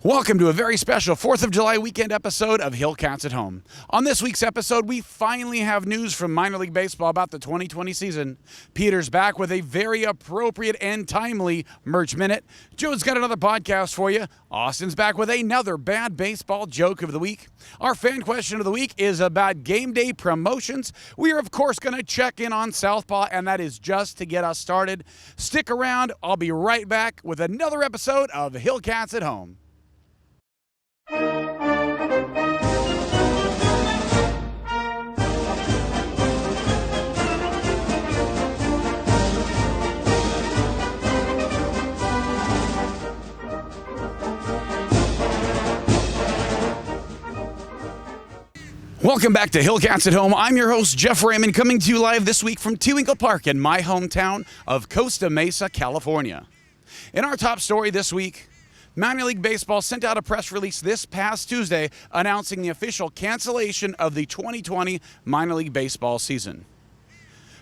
Welcome to a very special 4th of July weekend episode of Hillcats at Home. On this week's episode, we finally have news from minor league baseball about the 2020 season. Peter's back with a very appropriate and timely Merch Minute. Joe's got another podcast for you. Austin's back with another bad baseball joke of the week. Our fan question of the week is about game day promotions. We are, of course, going to check in on Southpaw, and that is just to get us started. Stick around. I'll be right back with another episode of Hillcats at Home. Welcome back to Hillcats at Home. I'm your host, Jeff Raymond, coming to you live this week from Tewinkle Park in my hometown of Costa Mesa, California. In our top story this week, Minor League Baseball sent out a press release this past Tuesday announcing the official cancellation of the 2020 Minor League Baseball season.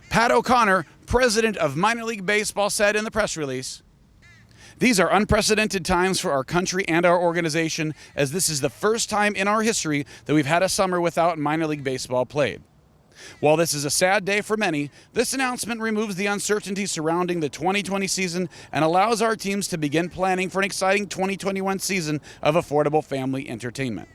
Pat O'Connor, president of Minor League Baseball, said in the press release, "These are unprecedented times for our country and our organization, as this is the first time in our history that we've had a summer without minor league baseball played. While this is a sad day for many, this announcement removes the uncertainty surrounding the 2020 season and allows our teams to begin planning for an exciting 2021 season of affordable family entertainment."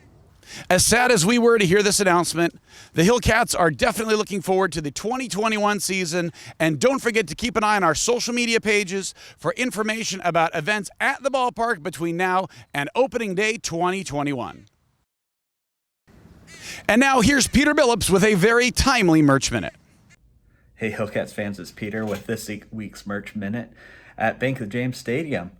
As sad as we were to hear this announcement, the Hillcats are definitely looking forward to the 2021 season, and don't forget to keep an eye on our social media pages for information about events at the ballpark between now and opening day 2021. And now here's Peter Billups with a very timely Merch Minute. Hey Hillcats fans, it's Peter with this week's Merch Minute at Bank of James Stadium.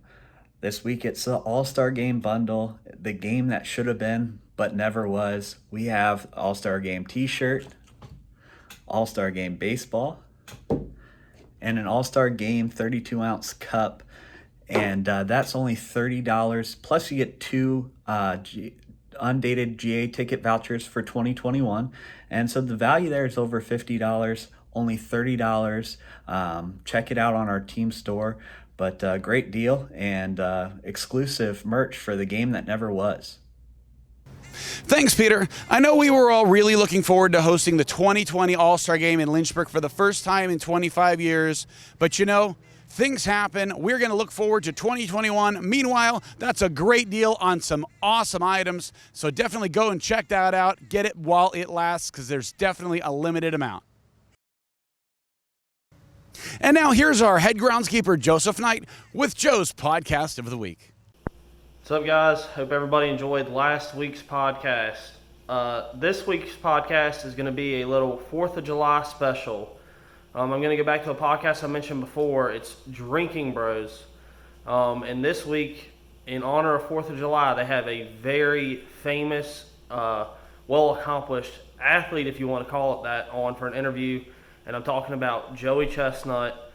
This week it's the All-Star Game bundle, the game that should have been but never was. We have All-Star Game t-shirt, All-Star Game baseball, and an All-Star Game 32-ounce cup, and that's only $30. Plus you get two undated GA ticket vouchers for 2021, and so the value there is over $50, only $30. Check it out on our team store, but great deal and exclusive merch for the game that never was. Thanks, Peter. I know we were all really looking forward to hosting the 2020 All-Star Game in Lynchburg for the first time in 25 years, but you know, things happen. We're going to look forward to 2021. Meanwhile, that's a great deal on some awesome items, so definitely go and check that out. Get it while it lasts, because there's definitely a limited amount. And now here's our head groundskeeper, Joseph Knight, with Joe's podcast of the week. What's up, guys? Hope everybody enjoyed last week's podcast. This week's podcast is going to be a little 4th of July special. I'm going to go back to a podcast I mentioned before. It's Drinking Bros. And this week, in honor of 4th of July, they have a very famous, well-accomplished athlete, if you want to call it that, on for an interview. And I'm talking about Joey Chestnut.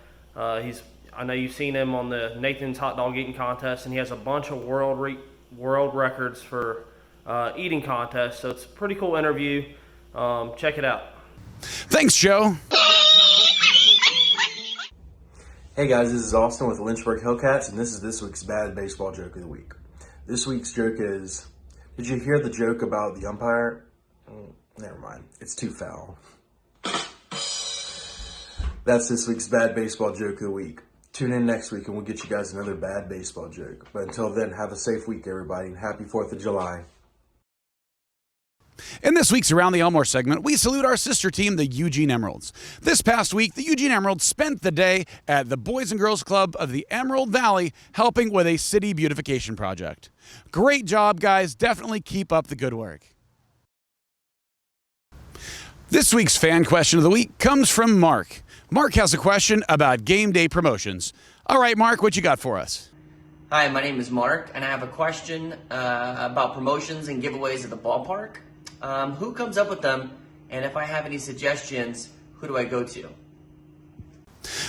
I know you've seen him on the Nathan's Hot Dog Eating Contest, and he has a bunch of world records for eating contests. So it's a pretty cool interview. Check it out. Thanks, Joe. Hey guys, this is Austin with Lynchburg Hillcats, and this is this week's bad baseball joke of the week. This week's joke is, did you hear the joke about the umpire? Never mind, it's too foul. That's this week's bad baseball joke of the week. Tune in next week and we'll get you guys another bad baseball joke. But until then, have a safe week, everybody, and happy 4th of July. In this week's Around the Elmore segment, we salute our sister team, the Eugene Emeralds. This past week, the Eugene Emeralds spent the day at the Boys and Girls Club of the Emerald Valley helping with a city beautification project. Great job, guys. Definitely keep up the good work. This week's fan question of the week comes from Mark. Mark has a question about game day promotions. All right, Mark, what you got for us? Hi, my name is Mark, and I have a question about promotions and giveaways at the ballpark. Who comes up with them, and if I have any suggestions, who do I go to?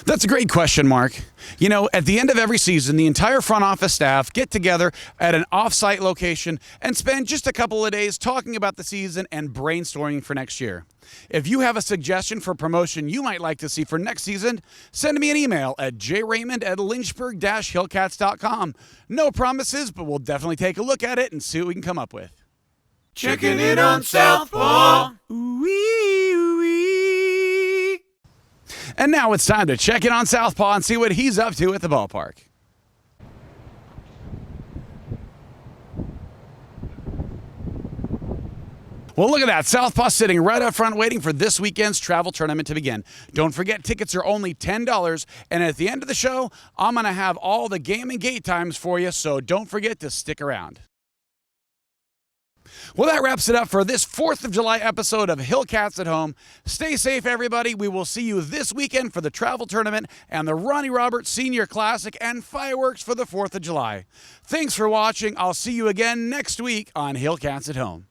That's a great question, Mark. You know, at the end of every season, the entire front office staff get together at an off-site location and spend just a couple of days talking about the season and brainstorming for next year. If you have a suggestion for promotion you might like to see for next season, send me an email at jraymond@lynchburg-hillcats.com. No promises, but we'll definitely take a look at it and see what we can come up with. Checking in on Southpaw. And now it's time to check in on Southpaw and see what he's up to at the ballpark. Well, look at that. Southpaw sitting right up front waiting for this weekend's travel tournament to begin. Don't forget, tickets are only $10, and at the end of the show, I'm going to have all the game and gate times for you, so don't forget to stick around. Well, that wraps it up for this 4th of July episode of Hillcats at Home. Stay safe, everybody. We will see you this weekend for the travel tournament and the Ronnie Roberts Senior Classic and fireworks for the 4th of July. Thanks for watching. I'll see you again next week on Hillcats at Home.